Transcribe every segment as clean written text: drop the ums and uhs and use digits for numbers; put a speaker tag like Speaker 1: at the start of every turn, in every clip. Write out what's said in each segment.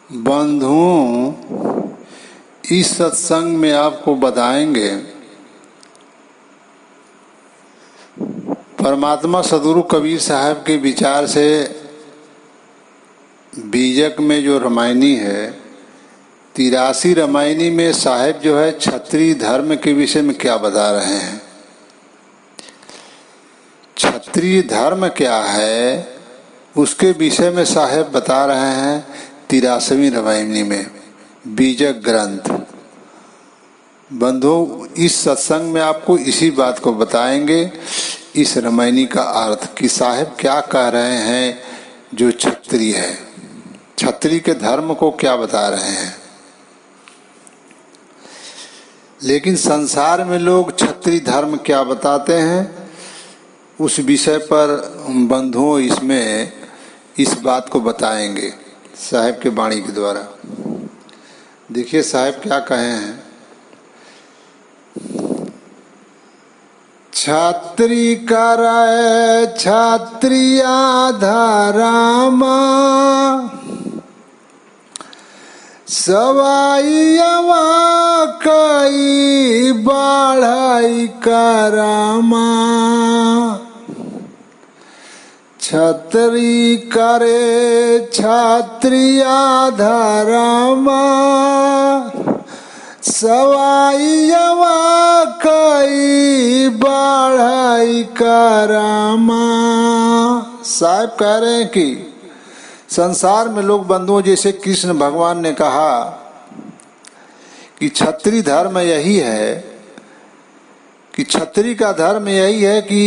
Speaker 1: बंधुओं, इस सत्संग में आपको बताएंगे परमात्मा सदगुरु कबीर साहब के विचार से बीजक में जो रामायणी है, 83 रामायणी में साहब जो है क्षत्रिय धर्म के विषय में क्या बता रहे हैं। क्षत्रिय धर्म क्या है उसके विषय में साहब बता रहे हैं 83वीं रामायणी में, बीजक ग्रंथ। बंधुओं, इस सत्संग में आपको इसी बात को बताएंगे, इस रामायणी का अर्थ कि साहब क्या कह रहे हैं। जो क्षत्रिय है, क्षत्रिय के धर्म को क्या बता रहे हैं। लेकिन संसार में लोग क्षत्रिय धर्म क्या बताते हैं, उस विषय पर बंधुओं इसमें इस बात को बताएंगे साहब के वाणी के द्वारा। देखिए साहब क्या कहे हैं। क्षत्रिय करे क्षत्रिय धर्मा, सवाइयवा कई बढ़ाई करमा। क्षत्रिय करे क्षत्रिय धर्मा, सवाइयवा कई बढ़ाई करमा। साहब कह रहे हैं कि संसार में लोग बंधुओं, जैसे कृष्ण भगवान ने कहा कि क्षत्रिय धर्म यही है कि क्षत्रिय का धर्म यही है कि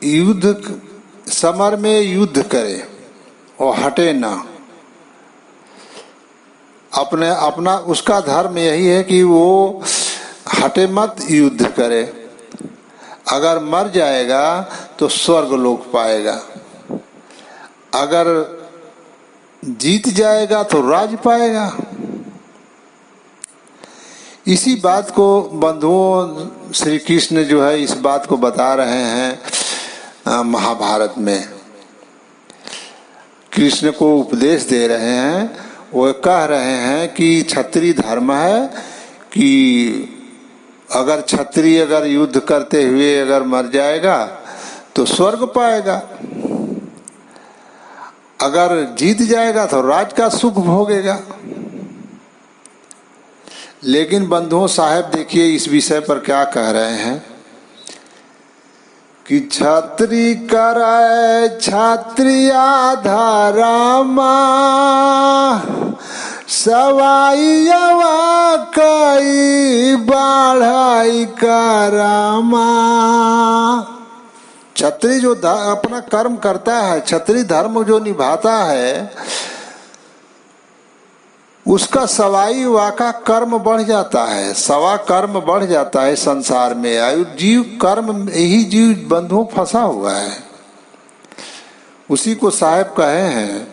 Speaker 1: युद्ध समर में युद्ध करे और हटे ना। अपना उसका धर्म यही है कि वो हटे मत, युद्ध करे। अगर मर जाएगा तो स्वर्ग लोक पाएगा, अगर जीत जाएगा तो राज पाएगा। इसी बात को बंधुओं श्री कृष्ण जो है इस बात को बता रहे हैं महाभारत में। कृष्ण को उपदेश दे रहे हैं, वो कह रहे हैं कि क्षत्रिय धर्म है कि अगर क्षत्रिय अगर युद्ध करते हुए अगर मर जाएगा तो स्वर्ग पाएगा, अगर जीत जाएगा तो राज का सुख भोगेगा। लेकिन बंधुओं साहब देखिए इस विषय पर क्या कह रहे हैं कि क्षत्रिय करे क्षत्रिय धर्मा, सवाइयवा कई बढ़ाई करमा। क्षत्रिय जो अपना कर्म करता है, क्षत्रिय धर्म जो निभाता है, उसका सवाई वाका कर्म बढ़ जाता है, सवा कर्म बढ़ जाता है संसार में। आयु जीव कर्म यही जीव बंधुओं फंसा हुआ है। उसी को साहब कहे हैं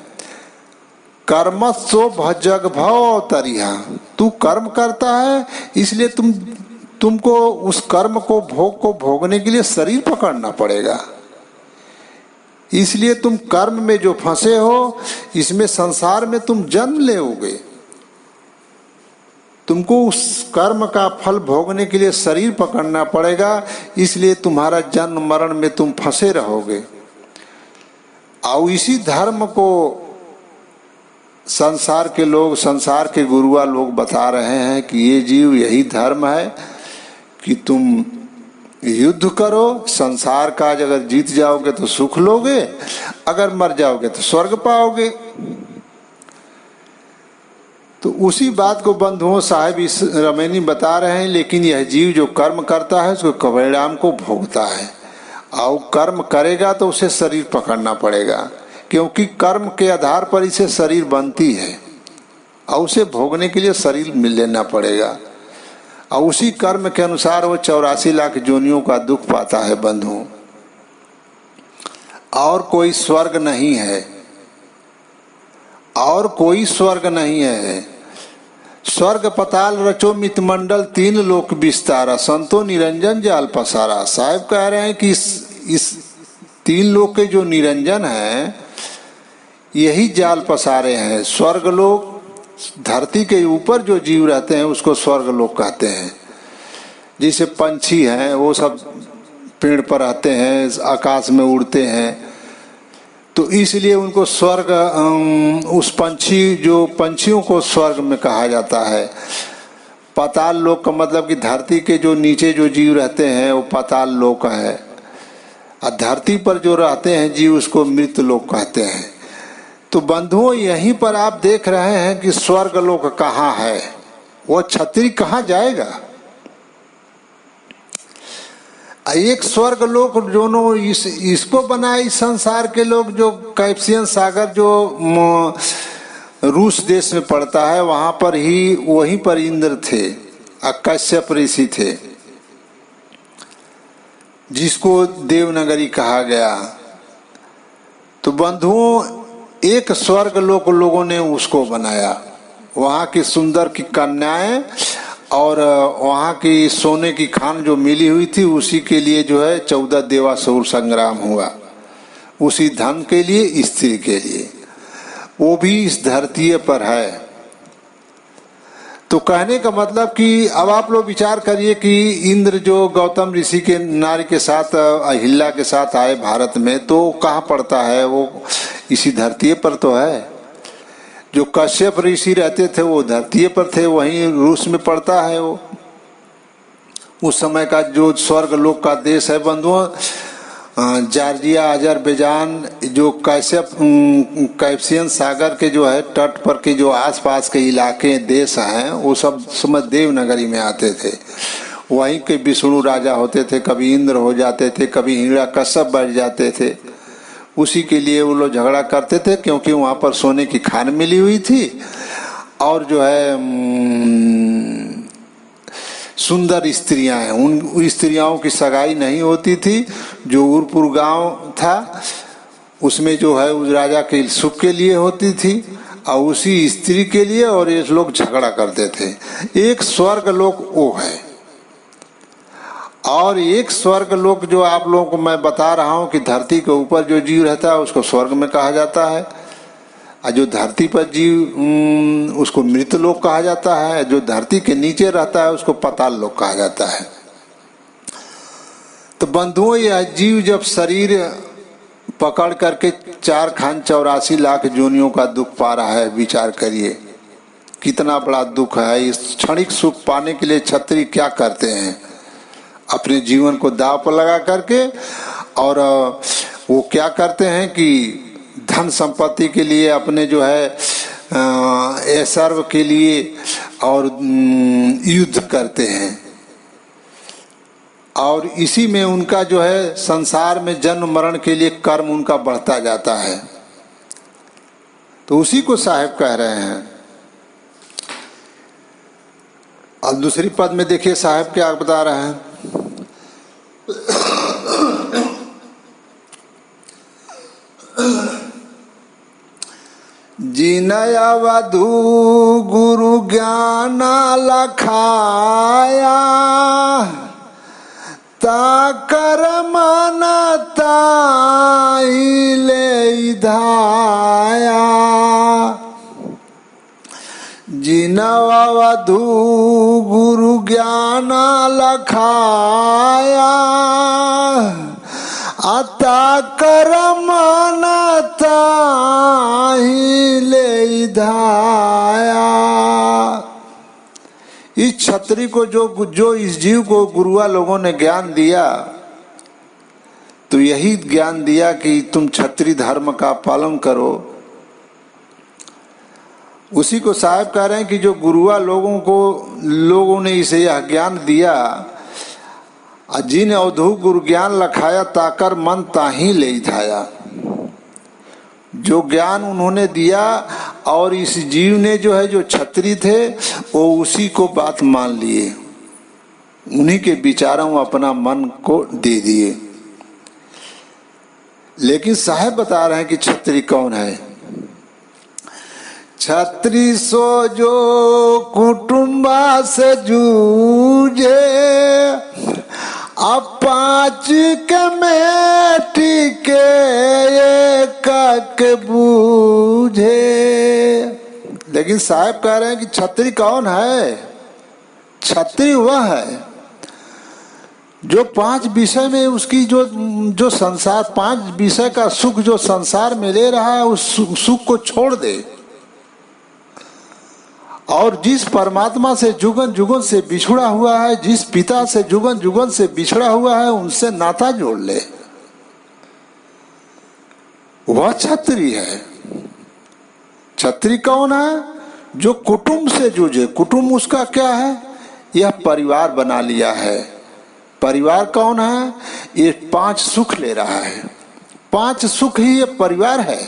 Speaker 1: कर्मस्व भजग भव तरिहा। तू कर्म करता है इसलिए तुमको उस कर्म को भोगने के लिए शरीर पकड़ना पड़ेगा। इसलिए तुम कर्म में जो फंसे हो, इसमें संसार में तुम जन्म लेओगे। तुमको उस कर्म का फल भोगने के लिए शरीर पकड़ना पड़ेगा, इसलिए तुम्हारा जन्म मरण में तुम फंसे रहोगे। और इसी धर्म को संसार के लोग, संसार के गुरुआ लोग बता रहे हैं कि ये जीव यही धर्म है कि तुम युद्ध करो, संसार का अगर जीत जाओगे तो सुख लोगे, अगर मर जाओगे तो स्वर्ग पाओगे। तो उसी बात को बंधुओं साहब इस रामायणी बता रहे हैं। लेकिन यह जीव जो कर्म करता है उसको परिणाम को भोगता है, और कर्म करेगा तो उसे शरीर पकड़ना पड़ेगा, क्योंकि कर्म के आधार पर इसे शरीर बनती है और उसे भोगने के लिए शरीर मिल लेना पड़ेगा। और उसी कर्म के अनुसार वो 84 लाख जोनियों का दुख पाता है बंधुओं। और कोई स्वर्ग नहीं है, और कोई स्वर्ग नहीं है। स्वर्ग पताल रचो मितमंडल, 3 लोक विस्तारा, संतो निरंजन जाल पसारा। साहब कह रहे हैं कि इस 3 लोक के जो निरंजन है यही जाल पसारे हैं। स्वर्ग लोक, धरती के ऊपर जो जीव रहते हैं उसको स्वर्ग लोक कहते हैं। जैसे पंछी हैं वो सब पेड़ पर रहते हैं, आकाश में उड़ते हैं, तो इसलिए उनको स्वर्ग, उस पंछियों को स्वर्ग में कहा जाता है। पाताल लोक का मतलब कि धरती के जो नीचे जो जीव रहते हैं वो पाताल लोक है, और धरती पर जो रहते हैं जीव उसको मृत लोक कहते हैं। तो बंधुओं, यहीं पर आप देख रहे हैं कि स्वर्ग लोक कहाँ है, वो क्षत्रिय कहाँ जाएगा। एक स्वर्ग लोक जो इसको बनाए इस संसार के लोग, जो कैप्सियन सागर जो रूस देश में पड़ता है, वहां पर ही, वहीं पर इंद्र थे, कश्यप ऋषि थे, जिसको देवनगरी कहा गया। तो बंधुओं, एक स्वर्ग लोक लोगों ने उसको बनाया, वहां की सुंदर की कन्याएं और वहां की सोने की खान जो मिली हुई थी, उसी के लिए जो है 14 देवासुर संग्राम हुआ, उसी धन के लिए, स्त्री के लिए, वो भी इस धरती पर है। तो कहने का मतलब कि अब आप लोग विचार करिए कि इंद्र जो गौतम ऋषि के नारी के साथ, अहिल्या के साथ आए भारत में, तो कहाँ पड़ता है, वो इसी धरती पर तो है। जो कश्यप ऋषि रहते थे वो धरती पर थे, वहीं रूस में पड़ता है वो। उस समय का जो स्वर्ग लोक का देश है बंधुओं, जॉर्जिया, अजरबैजान, जो कैप्सियन सागर के जो है तट पर के जो आसपास के इलाके देश हैं, वो सब समय देवनगरी में आते थे। वहीं के विष्णु राजा होते थे, कभी इंद्र हो जाते थे, कभी हिरण्यकश्यप बैठ जाते थे। उसी के लिए वो लोग झगड़ा करते थे, क्योंकि वहां पर सोने की खान मिली हुई थी, और जो है सुंदर स्त्रियां हैं, उन स्त्रियों की सगाई नहीं होती थी। जो उरपुर गांव था उसमें जो है उस राजा के सुख के लिए होती थी, और उसी स्त्री के लिए, और ये लोग झगड़ा करते थे। एक स्वर्ग लोक वो है, और एक स्वर्ग लोक जो आप लोगों को मैं बता रहा हूं कि धरती के ऊपर जो जीव रहता है उसको स्वर्ग में कहा जाता है, और जो धरती पर जीव उसको मृत लोक कहा जाता है, जो धरती के नीचे रहता है उसको पाताल लोक कहा जाता है। तो बंधुओं, यह जीव जब शरीर पकड़ करके 4,84 लाख जोनियों का दुख पा रहा है, विचार करिए कितना बड़ा दुख है। इस क्षणिक सुख पाने के लिए क्षत्रिय क्या करते हैं, अपने जीवन को दांव पर लगा करके, और वो क्या करते हैं कि धन संपत्ति के लिए, अपने जो है ऐश्वर्य के लिए, और युद्ध करते हैं, और इसी में उनका जो है संसार में जन्म मरण के लिए कर्म उनका बढ़ता जाता है। तो उसी को साहब कह रहे हैं। अब दूसरी पद में देखिए साहब क्या बता रहे हैं। जिनया वधु गुरु ज्ञान लखाया, ताकर मन ताई ले धाया। जिनवा वधु गुरु ज्ञान लखाया, आता कर मन ताहि ले धाया। इस क्षत्रिय को जो इस जीव को गुरुआ लोगों ने ज्ञान दिया, तो यही ज्ञान दिया कि तुम क्षत्रिय धर्म का पालन करो। उसी को साहब कह रहे हैं कि जो गुरुआ लोगों ने इसे यह ज्ञान दिया, जिन अवधु गुरु ज्ञान लखाया, ताकर मन ताही ले धाया। जो ज्ञान उन्होंने दिया, और इस जीव ने जो है, जो क्षत्रिय थे, वो उसी को बात मान लिए, उन्हीं के विचारों में अपना मन को दे दिए। लेकिन साहब बता रहे हैं कि क्षत्रिय कौन है। क्षत्रिय सो जो कुटुंबा से जूझे, अब 5 के मेटी के एक बूझे। लेकिन साहब कह रहे हैं कि छत्री कौन है? छत्री वह है जो 5 विषय में उसकी जो संसार 5 विषय का सुख जो संसार में ले रहा है उस सुख को छोड़ दे, और जिस परमात्मा से जुगन जुगन से बिछड़ा हुआ है, जिस पिता से जुगन जुगन से बिछड़ा हुआ है, उनसे नाता जोड़ ले, वह छत्री है। छत्री कौन है? जो कुटुंब से जूझे। कुटुंब उसका क्या है? यह परिवार बना लिया है। परिवार कौन है? ये 5 सुख ले रहा है। 5 सुख ही ये परिवार है।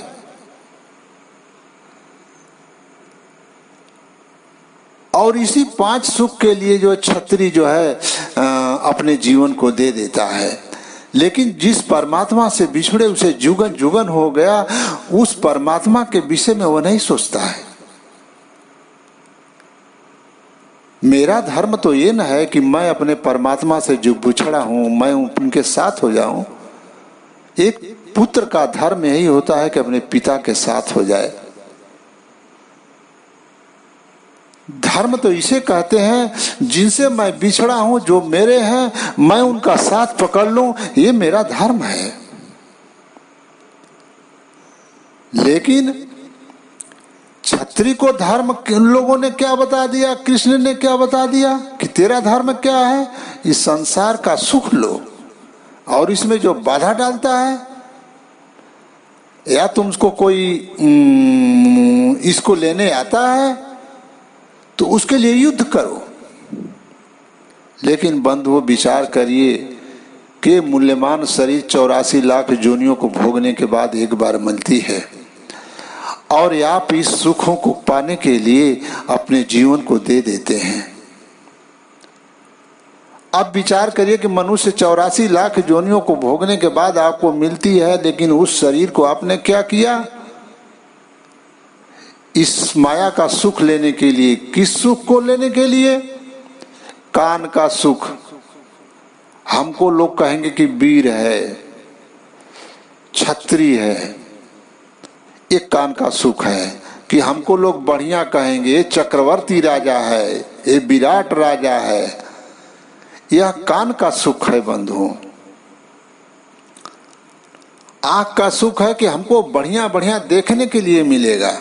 Speaker 1: और इसी 5 सुख के लिए जो छत्री जो है अपने जीवन को दे देता है। लेकिन जिस परमात्मा से बिछड़े उसे जुगन जुगन हो गया, उस परमात्मा के विषय में वो नहीं सोचता है। मेरा धर्म तो ये न है कि मैं अपने परमात्मा से जो बिछड़ा हूं मैं उनके साथ हो जाऊं। एक पुत्र का धर्म यही होता है कि अपने पिता के साथ हो जाए। धर्म तो इसे कहते हैं जिनसे मैं बिछड़ा हूं, जो मेरे हैं, मैं उनका साथ पकड़ लूं, ये मेरा धर्म है। लेकिन छत्री को धर्म किन लोगों ने क्या बता दिया? कृष्ण ने क्या बता दिया कि तेरा धर्म क्या है? इस संसार का सुख लो, और इसमें जो बाधा डालता है, या तुमको कोई इसको लेने आता है तो उसके लिए युद्ध करो। लेकिन बंधुओं, विचार करिए कि मूल्यवान शरीर 84 लाख योनियों को भोगने के बाद एक बार मिलती है, और आप इस सुखों को पाने के लिए अपने जीवन को दे देते हैं। अब विचार करिए कि मनुष्य 84 लाख योनियों को भोगने के बाद आपको मिलती है, लेकिन उस शरीर को आपने क्या किया? इस माया का सुख लेने के लिए। किस सुख को लेने के लिए? कान का सुख। हमको लोग कहेंगे कि वीर है, छत्री है, ये कान का सुख है। कि हमको लोग बढ़िया कहेंगे, चक्रवर्ती राजा है, ये विराट राजा है, यह कान का सुख है। बंधुओं, आंख का सुख है कि हमको बढ़िया बढ़िया देखने के लिए मिलेगा,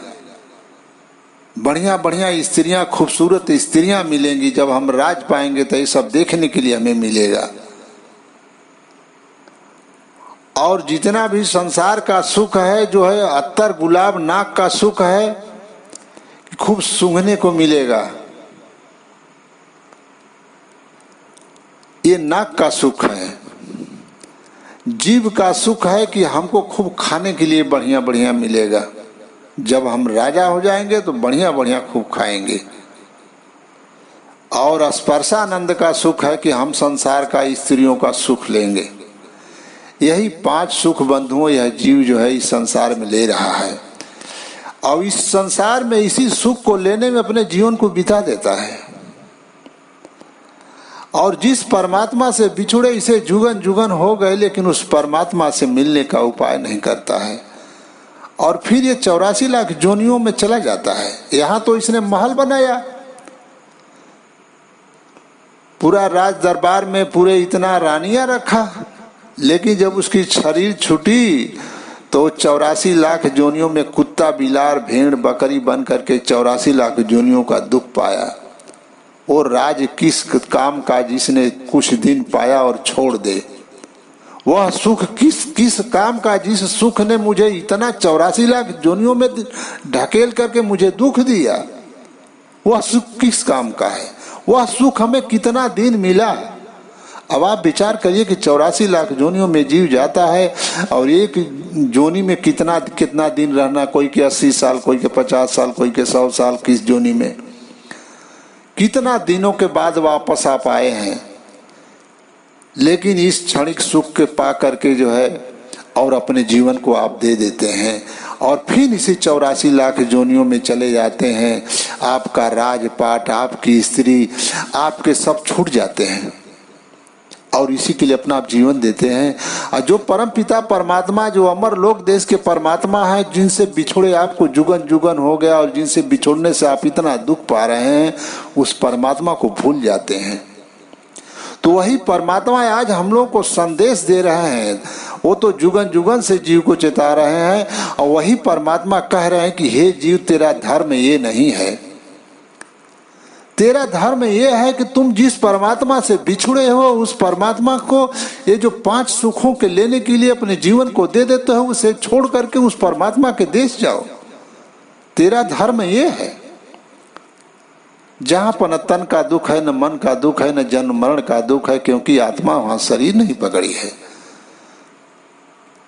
Speaker 1: बढ़िया बढ़िया स्त्रियां, खूबसूरत स्त्रियां मिलेंगी। जब हम राज पाएंगे तो ये सब देखने के लिए हमें मिलेगा। और जितना भी संसार का सुख है, जो है अत्तर गुलाब नाक का सुख है, खूब सूंघने को मिलेगा, ये नाक का सुख है। जीभ का सुख है कि हमको खूब खाने के लिए बढ़िया बढ़िया मिलेगा। जब हम राजा हो जाएंगे तो बढ़िया बढ़िया खूब खाएंगे। और स्पर्शानंद का सुख है कि हम संसार का स्त्रियों का सुख लेंगे। यही 5 सुख बंधुओं यह जीव जो है इस संसार में ले रहा है, और इस संसार में इसी सुख को लेने में अपने जीवन को बिता देता है। और जिस परमात्मा से बिछुड़े इसे जुगन जुगन हो गए, लेकिन उस परमात्मा से मिलने का उपाय नहीं करता है, और फिर ये 84 लाख जोनियों में चला जाता है। यहां तो इसने महल बनाया, पूरा राज दरबार में पूरे इतना रानियां रखा, लेकिन जब उसकी शरीर छूटी तो 84 लाख जोनियों में कुत्ता बिलार भेड़ बकरी बन करके 84 लाख जोनियों का दुख पाया। और राज किस काम का जिसने कुछ दिन पाया और छोड़ दे? वह सुख किस काम का जिस सुख ने मुझे इतना 84 लाख जोनियों में ढकेल करके मुझे दुख दिया? वह सुख किस काम का है? वह सुख हमें कितना दिन मिला? अब आप विचार करिए कि 84 लाख जोनियों में जीव जाता है, और एक जोनी में कितना दिन रहना, कोई के 80 साल, कोई के 50 साल, कोई के 100 साल, किस जोनी में कितना दिनों के बाद वापस आप आए हैं। लेकिन इस क्षणिक सुख के पा करके जो है और अपने जीवन को आप दे देते हैं, और फिर इसी 84 लाख जोनियों में चले जाते हैं। आपका राजपाट, आपकी स्त्री, आपके सब छूट जाते हैं। और इसी के लिए अपना आप जीवन देते हैं। और जो परम पिता परमात्मा, जो अमर लोक देश के परमात्मा है, जिनसे बिछुड़े आपको जुगन जुगन हो गया और जिनसे बिछुड़ने से आप इतना दुख पा रहे हैं, उस परमात्मा को भूल जाते हैं। तो वही परमात्मा आज हम लोगों को संदेश दे रहे हैं। वो तो जुगन जुगन से जीव को चेता रहे हैं और वही परमात्मा कह रहे हैं कि हे जीव, तेरा धर्म ये नहीं है। तेरा धर्म ये है कि तुम जिस परमात्मा से बिछुड़े हो, उस परमात्मा को ये जो 5 सुखों के लेने के लिए अपने जीवन को दे देते हो, उसे छोड़ करके उस परमात्मा के देश जाओ। तेरा धर्म ये है, जहां पर न तन का दुख है, न मन का दुख है, न जन्म मरण का दुख है, क्योंकि आत्मा वहां शरीर नहीं पकड़ी है।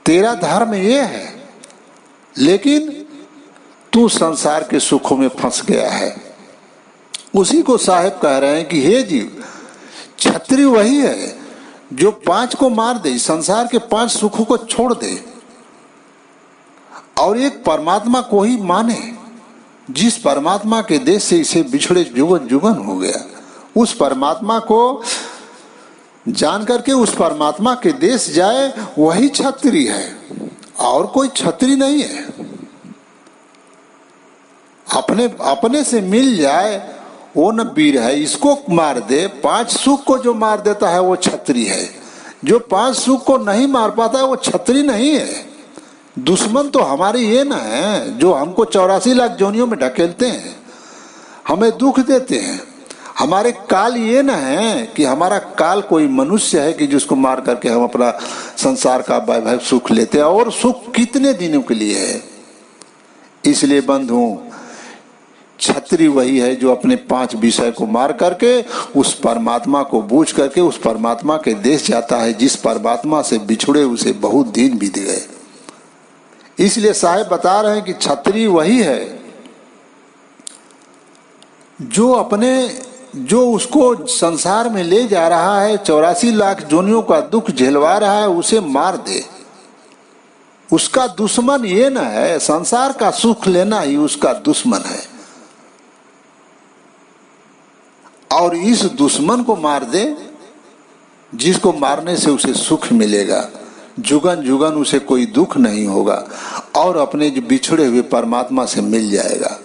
Speaker 1: तेरा धर्म ये है, लेकिन तू संसार के सुखों में फंस गया है। उसी को साहेब कह रहे हैं कि हे जीव, छत्री वही है जो 5 को मार दे, संसार के 5 सुखों को छोड़ दे और एक परमात्मा को ही माने, जिस परमात्मा के देश से इसे बिछड़े जुगन जुगन हो गया। उस परमात्मा को जान करके उस परमात्मा के देश जाए, वही छत्री है और कोई छत्री नहीं है। अपने से मिल जाए वो न वीर है, इसको मार दे। 5 सुख को जो मार देता है वो छत्री है, जो 5 सुख को नहीं मार पाता है वो छत्री नहीं है। दुश्मन तो हमारी ये ना है जो हमको 84 लाख जोनियों में ढकेलते हैं, हमें दुख देते हैं। हमारे काल ये ना है कि हमारा काल कोई मनुष्य है कि जिसको मार करके हम अपना संसार का वैभव सुख लेते हैं, और सुख कितने दिनों के लिए है। इसलिए बंधु, छत्री वही है जो अपने 5 विषय को मार करके उस परमात्मा को बूझ करके उस परमात्मा के देश जाता है, जिस परमात्मा से बिछुड़े उसे बहुत दिन बीत गए। इसलिए साहेब बता रहे हैं कि छत्री वही है जो उसको संसार में ले जा रहा है, 84 लाख जोनियों का दुख झेलवा रहा है, उसे मार दे। उसका दुश्मन ये न है, संसार का सुख लेना ही उसका दुश्मन है, और इस दुश्मन को मार दे जिसको मारने से उसे सुख मिलेगा, जुगन जुगन उसे कोई दुख नहीं होगा और अपने जो बिछड़े हुए परमात्मा से मिल जाएगा।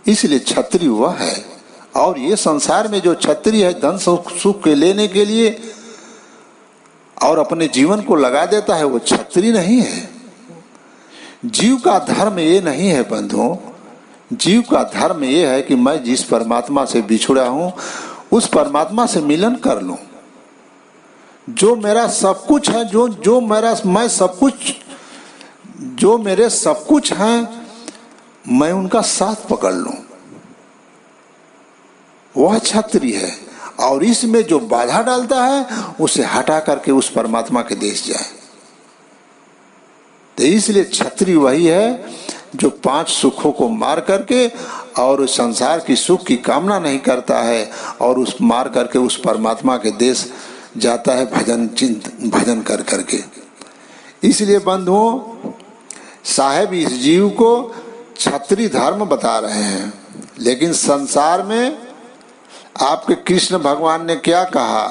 Speaker 1: इसलिए छत्री वह है। और ये संसार में जो छत्री है धन सुख के लेने के लिए और अपने जीवन को लगा देता है, वो छत्री नहीं है। जीव का धर्म ये नहीं है बंधुओं, जीव का धर्म ये है कि मैं जिस परमात्मा से बिछुड़ा हूं उस परमात्मा से मिलन कर लूं। जो मेरा सब कुछ है, मैं सब कुछ, जो मेरे सब कुछ हैं, मैं उनका साथ पकड़ लूं, वह छत्री है। और इसमें जो बाधा डालता है उसे हटा करके उस परमात्मा के देश जाए। तो इसलिए छत्री वही है जो 5 सुखों को मार करके और संसार की सुख की कामना नहीं करता है और उस मार करके उस परमात्मा के देश जाता है भजन कर करके। इसलिए बंधुओं, साहेब इस जीव को छत्री धर्म बता रहे हैं। लेकिन संसार में आपके कृष्ण भगवान ने क्या कहा?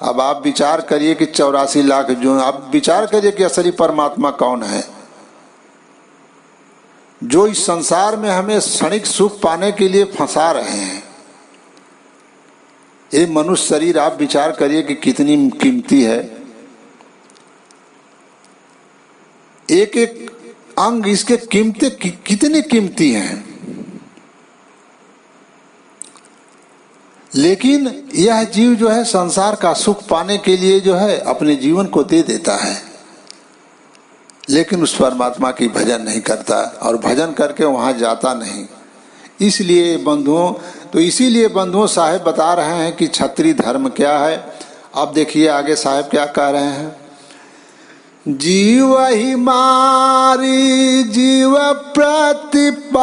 Speaker 1: अब आप विचार करिए कि 84 लाख जो, आप विचार करिए कि असली परमात्मा कौन है, जो इस संसार में हमें क्षणिक सुख पाने के लिए फंसा रहे हैं। ये मनुष्य शरीर आप विचार करिए कि कितनी कीमती है। एक एक अंग इसके कीमते कितनी कीमती हैं। लेकिन यह जीव जो है संसार का सुख पाने के लिए जो है अपने जीवन को दे देता है, लेकिन उस परमात्मा की भजन नहीं करता और भजन करके वहां जाता नहीं। इसलिए बंधुओं, तो इसीलिए बंधुओं साहेब बता रहे हैं कि छत्री धर्म क्या है। अब देखिए आगे साहेब क्या कह रहे हैं। जीव ही मारी जीव प्रतिपालाई,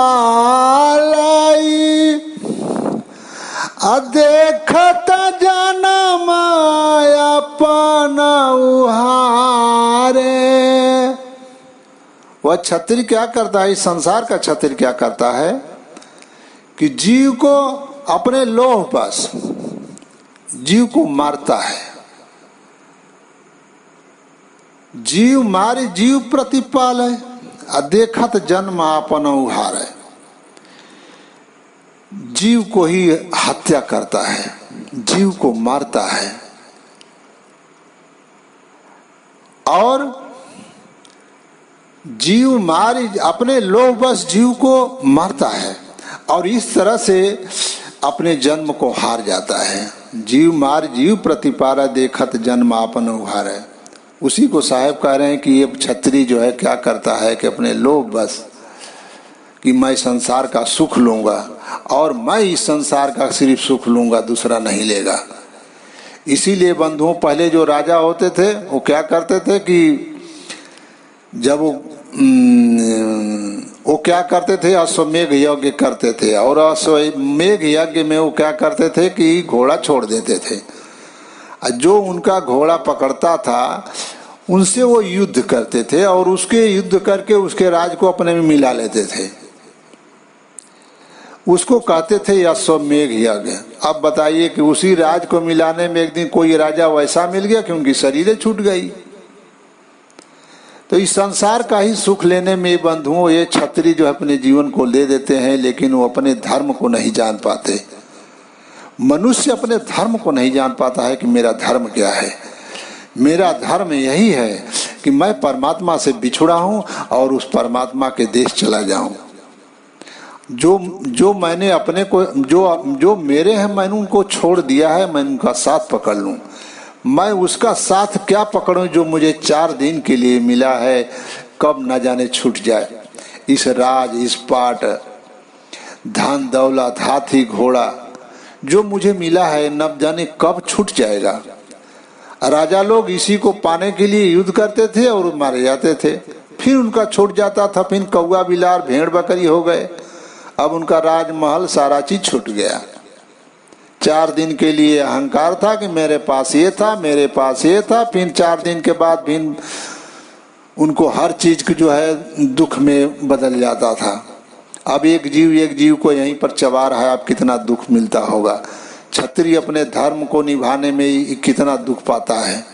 Speaker 1: देखत जन्म अपन उहारे। वह छत्री क्या करता है, इस संसार का छत्री क्या करता है कि जीव को अपने लोभ बस जीव को मारता है। जीव मारी जीव प्रतिपाल है, देखत जन्म आपन उहार है। जीव को ही हत्या करता है, जीव को मारता है और जीव मारी अपने लोभवश जीव को मारता है और इस तरह से अपने जन्म को हार जाता है। जीव मार जीव प्रतिपारा देखत जन्म आपन उहार है। उसी को साहब कह रहे हैं कि ये क्षत्रिय जो है क्या करता है कि अपने लोभ बस कि मैं संसार का सुख लूंगा और मैं इस संसार का सिर्फ सुख लूंगा, दूसरा नहीं लेगा। इसीलिए बंधुओं पहले जो राजा होते थे वो क्या करते थे कि जब वो क्या करते थे, अश्वमेघ यज्ञ करते थे और अश्वमेघ यज्ञ में वो क्या करते थे कि घोड़ा छोड़ देते थे। जो उनका घोड़ा पकड़ता था उनसे वो युद्ध करते थे और उसके युद्ध करके उसके राज को अपने में मिला लेते थे। उसको कहते थे अश्वमेघ यज्ञ। अब बताइए कि उसी राज को मिलाने में एक दिन कोई राजा वैसा मिल गया कि उनकी शरीरें छूट गई। तो इस संसार का ही सुख लेने में बंधुओं ये क्षत्रिय जो अपने जीवन को ले देते हैं, लेकिन वो अपने धर्म को नहीं जान पाते। मनुष्य अपने धर्म को नहीं जान पाता है कि मेरा धर्म क्या है। मेरा धर्म यही है कि मैं परमात्मा से बिछुड़ा हूँ और उस परमात्मा के देश चला जाऊं। जो मैंने अपने को जो मेरे हैं मैंने उनको छोड़ दिया है, मैं उनका साथ पकड़ लूं। मैं उसका साथ क्या पकड़ूं जो मुझे 4 दिन के लिए मिला है, कब न जाने छूट जाए। इस राज, इस पाट, धन दौलत, हाथी घोड़ा जो मुझे मिला है न जाने कब छूट जाएगा। राजा लोग इसी को पाने के लिए युद्ध करते थे और मारे जाते थे, फिर उनका छूट जाता था, फिर कौवा बिलार भेड़ बकरी हो गए। अब उनका राजमहल सारा चीज छूट गया। 4 दिन के लिए अहंकार था कि मेरे पास ये था, मेरे पास ये था, फिर 4 दिन के बाद फिर उनको हर चीज की जो है दुख में बदल जाता था। अब एक जीव को यहीं पर चबा रहा है, अब कितना दुख मिलता होगा। क्षत्रिय अपने धर्म को निभाने में कितना दुख पाता है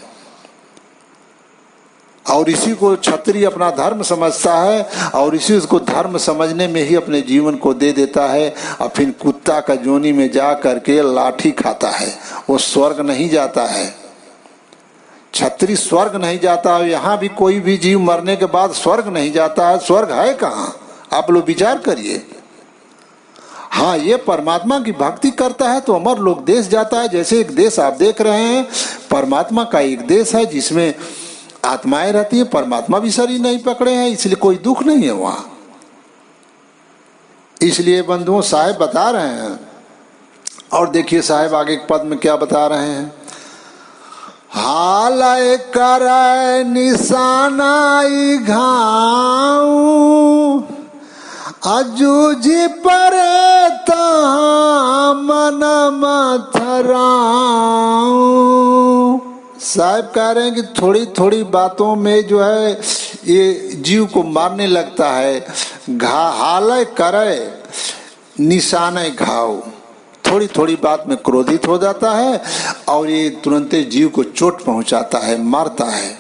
Speaker 1: और इसी को क्षत्रिय अपना धर्म समझता है और इसी को धर्म समझने में ही अपने जीवन को दे देता है और फिर कुत्ता का जोनी में जा करके लाठी खाता है। वो स्वर्ग नहीं जाता है, क्षत्रिय स्वर्ग नहीं जाता है। यहाँ भी कोई भी जीव मरने के बाद स्वर्ग नहीं जाता है। स्वर्ग है कहाँ, आप लोग विचार करिए। हाँ, ये परमात्मा की भक्ति करता है तो अमर लोक देश जाता है। जैसे एक देश आप देख रहे हैं, परमात्मा का एक देश है जिसमें आत्माएं रहती है। परमात्मा भी शरीर नहीं पकड़े हैं, इसलिए कोई दुख नहीं है वहां। इसलिए बंधुओं साहब बता रहे हैं और देखिए साहब आगे के पद में क्या बता रहे हैं। हाल कर निशानाई घाऊ अजूझी परे मन मथराऊं। साहब कह रहे हैं कि थोड़ी थोड़ी बातों में जो है ये जीव को मारने लगता है। हाल करे निशाने घाव, थोड़ी थोड़ी बात में क्रोधित हो जाता है और ये तुरंत जीव को चोट पहुंचाता है, मारता है।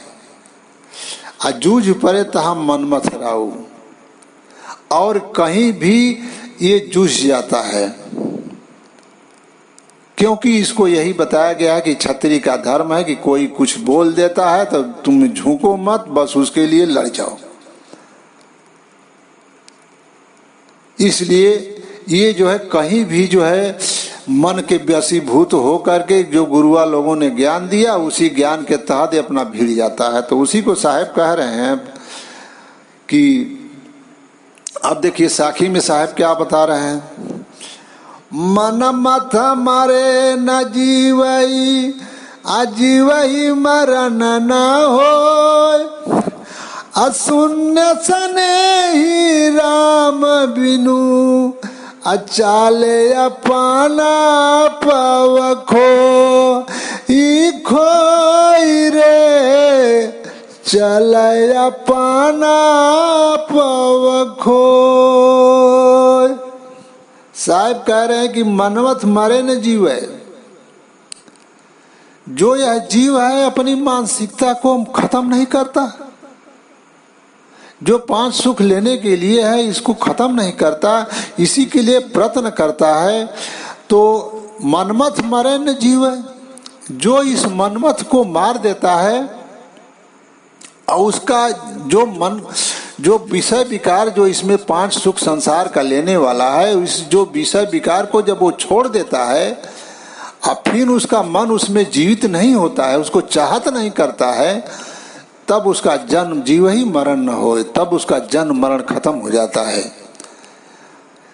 Speaker 1: अजूझ परे तहा मन मथराऊ, और कहीं भी ये जूझ जाता है, क्योंकि इसको यही बताया गया है कि क्षत्रिय का धर्म है कि कोई कुछ बोल देता है तो तुम झुको मत, बस उसके लिए लड़ जाओ। इसलिए ये जो है कहीं भी जो है मन के वशीभूत हो करके जो गुरुआ लोगों ने ज्ञान दिया उसी ज्ञान के तहत अपना भीड़ जाता है। तो उसी को साहब कह रहे हैं कि अब देखिए साखी में साहब क्या बता रहे हैं। मन मथ मरे न जीवई अजीवई मरण न हो, अशून्य सने ही राम बिनु अचाले अपना पवखो खोई रे चले अपना पवखो। साहब कह रहे हैं कि मनमथ मरे न जीवे, जो यह जीव है अपनी मानसिकता को खत्म नहीं करता, जो पांच सुख लेने के लिए है इसको खत्म नहीं करता, इसी के लिए प्रयत्न करता है, तो मनमथ मरे न जीव है। जो इस मनमथ को मार देता है और उसका जो विषय विकार जो इसमें पांच सुख संसार का लेने वाला है, इस जो विषय विकार को जब वो छोड़ देता है अब फिर उसका मन उसमें जीवित नहीं होता है, उसको चाहत नहीं करता है, तब उसका जन्म जीव ही मरण न हो, तब उसका जन्म मरण खत्म हो जाता है।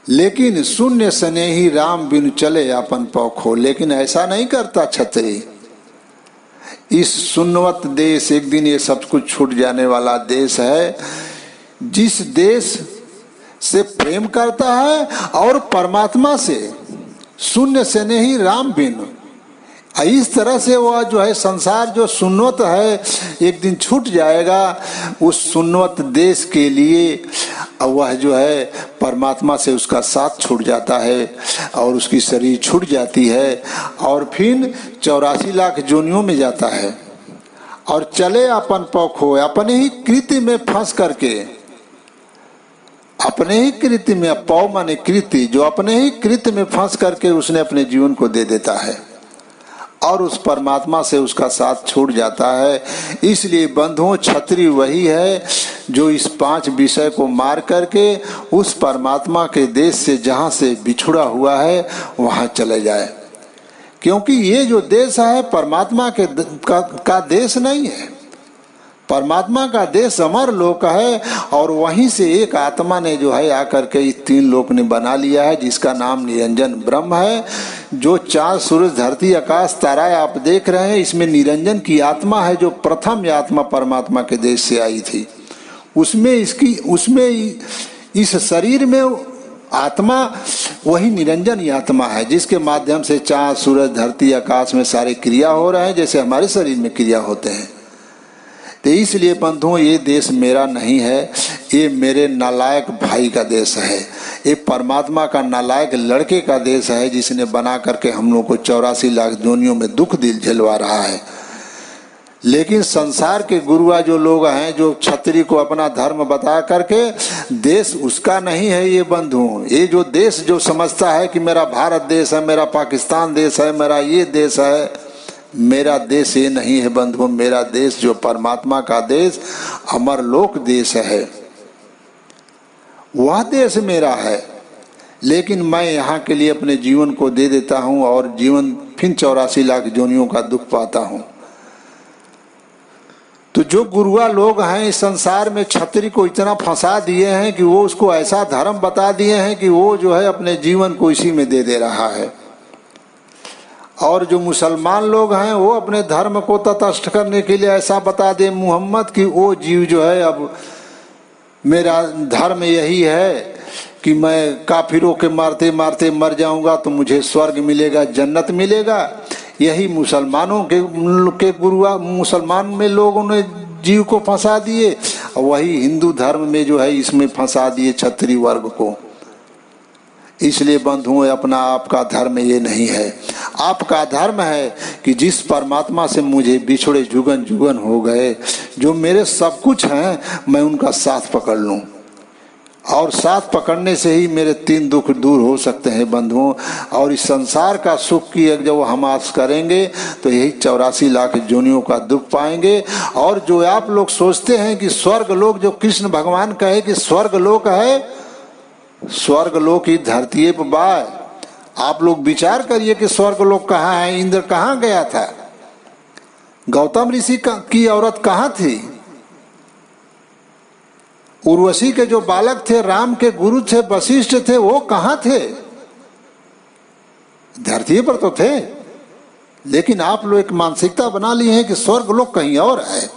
Speaker 1: लेकिन शून्य सने ही राम बिनु चले अपन पौखो, लेकिन ऐसा नहीं करता क्षत्रिय। इस शून्यवत देश, एक दिन ये सब कुछ छूट जाने वाला देश है, जिस देश से प्रेम करता है और परमात्मा से शून्य से नहीं राम बिन, इस तरह से वह जो है संसार जो शून्यवत है एक दिन छूट जाएगा। उस शून्यवत देश के लिए वह जो है परमात्मा से उसका साथ छूट जाता है और उसकी शरीर छूट जाती है और फिर 84 लाख जोनियों में जाता है और चले अपन पौखो, अपने ही कृति में फंस करके, अपने ही कृति में, पौ माने कृति, जो अपने ही कृति में फंस करके उसने अपने जीवन को दे देता है और उस परमात्मा से उसका साथ छूट जाता है। इसलिए बंधुओं, क्षत्रिय वही है जो इस पांच विषय को मार करके उस परमात्मा के देश से जहां से बिछुड़ा हुआ है वहां चले जाए, क्योंकि ये जो देश है परमात्मा का देश नहीं है। परमात्मा का देश अमर लोक है और वहीं से एक आत्मा ने जो है आकर के इस तीन लोक ने बना लिया है, जिसका नाम निरंजन ब्रह्म है। जो चार सूरज धरती आकाश ताराएं आप देख रहे हैं, इसमें निरंजन की आत्मा है, जो प्रथम आत्मा परमात्मा के देश से आई थी। उसमें इस शरीर में आत्मा वही निरंजन ही आत्मा है, जिसके माध्यम से चार सूरज धरती आकाश में सारे क्रिया हो रहे हैं, जैसे हमारे शरीर में क्रिया होते हैं। तो इसलिए बंधुओं, ये देश मेरा नहीं है, ये मेरे नालायक भाई का देश है, ये परमात्मा का नालायक लड़के का देश है, जिसने बना करके हम लोग को 84 लाख जोनियों में दुख दिल झेलवा रहा है। लेकिन संसार के गुरुआ जो लोग हैं, जो क्षत्रिय को अपना धर्म बता करके, देश उसका नहीं है ये बंधुओं। ये जो देश जो समझता है कि मेरा भारत देश है, मेरा पाकिस्तान देश है, मेरा ये देश है, मेरा देश ये नहीं है बंधुओं। मेरा देश जो परमात्मा का देश अमरलोक देश है, वह देश मेरा है। लेकिन मैं यहाँ के लिए अपने जीवन को दे देता हूँ और जीवन फिर 84 लाख जोनियों का दुख पाता हूँ। तो जो गुरुआ लोग हैं इस संसार में क्षत्रिय को इतना फंसा दिए हैं कि वो उसको ऐसा धर्म बता दिए हैं कि वो जो है अपने जीवन को इसी में दे दे रहा है। और जो मुसलमान लोग हैं वो अपने धर्म को तटस्थ करने के लिए ऐसा बता दे मोहम्मद कि वो जीव जो है अब मेरा धर्म यही है कि मैं काफिरों के मारते मारते मर जाऊंगा तो मुझे स्वर्ग मिलेगा, जन्नत मिलेगा। यही मुसलमानों के गुरुआ मुसलमान में लोगों ने जीव को फंसा दिए, वही हिंदू धर्म में जो है इसमें फंसा दिए क्षत्रिय वर्ग को। इसलिए बंधुओं, अपना आपका धर्म ये नहीं है। आपका धर्म है कि जिस परमात्मा से मुझे बिछड़े जुगन जुगन हो गए, जो मेरे सब कुछ हैं, मैं उनका साथ पकड़ लूं और साथ पकड़ने से ही मेरे तीन दुख दूर हो सकते हैं बंधुओं। और इस संसार का सुख की एक जब हम आस करेंगे तो यही 84 लाख जोनियों का दुख पाएंगे। और जो आप लोग सोचते हैं कि स्वर्ग लोक, जो कृष्ण भगवान कहे कि स्वर्ग लोक है, स्वर्ग लोक ही धरती पर बाय। आप लोग विचार करिए कि स्वर्ग लोक कहाँ है, इंद्र कहाँ गया था, गौतम ऋषि की औरत कहाँ थी, उर्वशी के जो बालक थे, राम के गुरु थे, वशिष्ठ थे, वो कहाँ थे, धरती पर तो थे। लेकिन आप लोग एक मानसिकता बना ली है कि स्वर्ग लोक कहीं और है।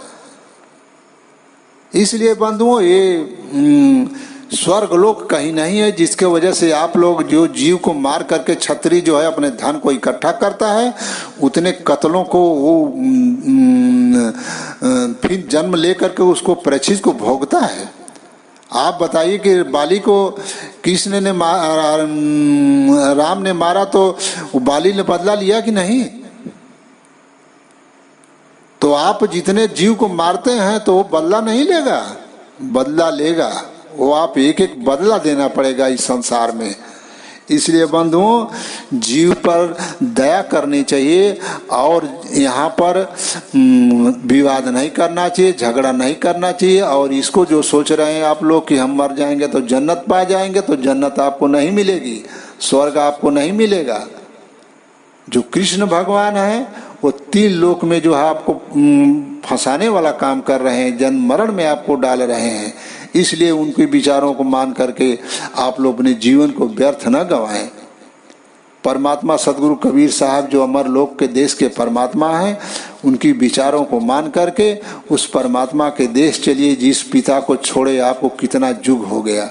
Speaker 1: इसलिए बंधुओं, ये स्वर्ग लोक कहीं नहीं है, जिसके वजह से आप लोग जो जीव को मार करके क्षत्रिय जो है अपने धन को इकट्ठा करता है, उतने कत्लों को वो फिर जन्म लेकर के उसको प्रचित को भोगता है। आप बताइए कि बाली को कृष्ण ने राम ने मारा तो बाली ने बदला लिया कि नहीं? तो आप जितने जीव को मारते हैं तो वो बदला नहीं लेगा, बदला लेगा वो। आप एक एक बदला देना पड़ेगा इस संसार में। इसलिए बंधुओं, जीव पर दया करनी चाहिए और यहाँ पर विवाद नहीं करना चाहिए, झगड़ा नहीं करना चाहिए। और इसको जो सोच रहे हैं आप लोग कि हम मर जाएंगे तो जन्नत पा जाएंगे, तो जन्नत आपको नहीं मिलेगी, स्वर्ग आपको नहीं मिलेगा। जो कृष्ण भगवान है वो 3 लोक में जो है आपको फंसाने वाला काम कर रहे हैं, जन्म मरण में आपको डाल रहे हैं। इसलिए उनके विचारों को मान करके आप लोग अपने जीवन को व्यर्थ न गंवाएं। परमात्मा सदगुरु कबीर साहब जो अमर लोक के देश के परमात्मा हैं, उनकी विचारों को मान करके उस परमात्मा के देश चलिए। जिस पिता को छोड़े आपको कितना युग हो गया।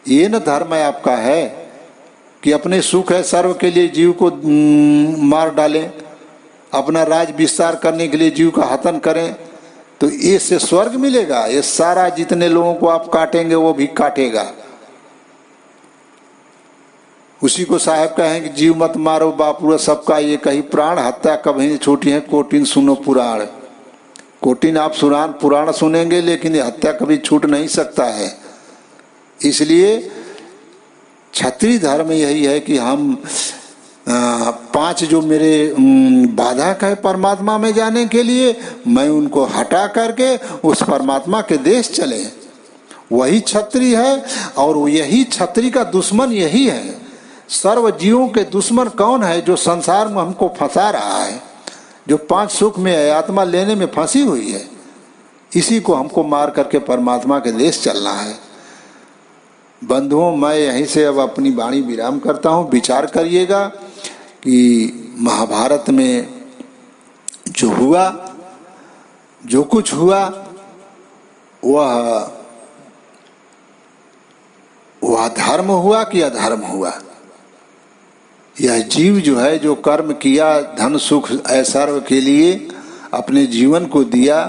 Speaker 1: ये न धर्म है आपका है कि अपने सुख है सर्व के लिए जीव को मार डालें, अपना राज विस्तार करने के लिए जीव का हतन करें, तो इससे स्वर्ग मिलेगा? ये सारा जितने लोगों को आप काटेंगे वो भी काटेगा। उसी को साहब कहें कि जीव मत मारो बापुरा सबका ये कही प्राण, हत्या कभी छोटी है कोटिन सुनो पुराण। कोटिन आप पुराण सुनेंगे लेकिन हत्या कभी छूट नहीं सकता है। इसलिए क्षत्रिय धर्म यही है कि हम 5 जो मेरे बाधक है परमात्मा में जाने के लिए, मैं उनको हटा करके उस परमात्मा के देश चले, वही क्षत्रिय है। और यही क्षत्रिय का दुश्मन यही है। सर्व जीवों के दुश्मन कौन है? जो संसार में हमको फंसा रहा है, जो 5 सुख में है, आत्मा लेने में फंसी हुई है, इसी को हमको मार करके परमात्मा के देश चलना है। बंधुओं, मैं यहीं से अब अपनी वाणी विराम करता हूँ। विचार करिएगा कि महाभारत में जो हुआ, जो कुछ हुआ, वह धर्म हुआ कि अधर्म हुआ। यह जीव जो है जो कर्म किया, धन सुख ऐश्वर्य के लिए अपने जीवन को दिया,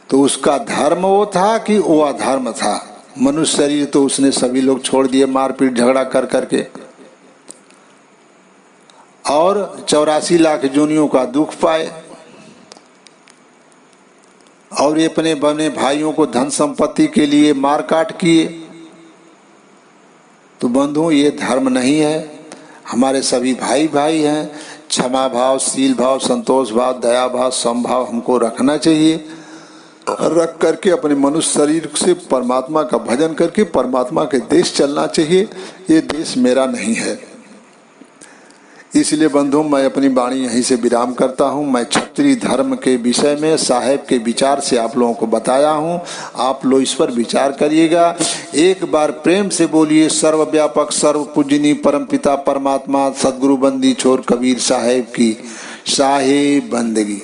Speaker 1: तो उसका धर्म वो था कि वो अधर्म था? मनुष्य शरीर तो उसने सभी लोग छोड़ दिए मारपीट झगड़ा कर करके, और 84 लाख जोनियों का दुख पाए, और ये अपने बने भाइयों को धन संपत्ति के लिए मार काट किए। तो बंधुओं, ये धर्म नहीं है। हमारे सभी भाई भाई हैं। क्षमा भाव, शील भाव, संतोष भाव, दया भाव, समभाव हमको रखना चाहिए। रख करके अपने मनुष्य शरीर से परमात्मा का भजन करके परमात्मा के देश चलना चाहिए। ये देश मेरा नहीं है। इसलिए बंधुओं, मैं अपनी वाणी यहीं से विराम करता हूँ। मैं क्षत्रिय धर्म के विषय में साहेब के विचार से आप लोगों को बताया हूँ। आप लोग इस पर विचार करिएगा। एक बार प्रेम से बोलिए, सर्वव्यापक सर्व पूजनीय परमपिता परमात्मा सदगुरु बंदी छोर कबीर साहेब की साहेब बंदगी।